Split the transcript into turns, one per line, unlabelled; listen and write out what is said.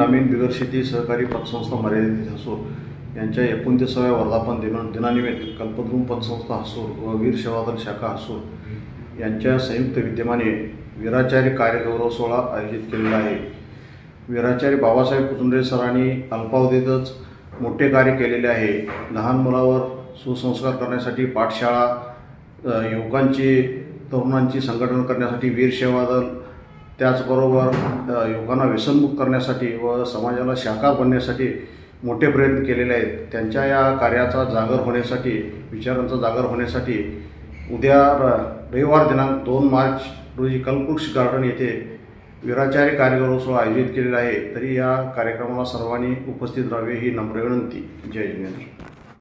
ग्रामीण बिगर शेती सहकारी पतसंस्था मर्यादित हसूर यांच्या 29व्या वर्धापन दिनानिमित्त कल्पद्रुम पतसंस्था हसूर व वीर सेवादल शाखा हसूर यांच्या संयुक्त विद्यमाने वीराचार्य कार्यगौरव सोहळा आयोजित केलेला आहे। वीराचार्य बाबासाहेब कुचुंद्रे सरांनी अल्पावधीतच मोठे कार्य केलेले आहे। लहान मुलावर सुसंस्कार करण्यासाठी पाठशाळा, युवकांची तरुणांची संघटन करण्यासाठी वीर सेवा दल, त्याचबरोबर युवकांना व्यसनमुक्त करण्यासाठी व समाजाला शाखा बनण्यासाठी मोठे प्रयत्न केलेले आहेत। त्यांच्या या कार्याचा जागर होण्यासाठी, विचारांचा जागर होण्यासाठी उद्या रविवार दिनांक 2 मार्च रोजी कल्पवृक्ष गार्डन येथे वीराचार्य कार्यगौरव सोहळा आयोजित केलेला आहे। तरी या कार्यक्रमाला सर्वांनी उपस्थित राहावे ही नम्र विनंती। जय जिनेंद्र।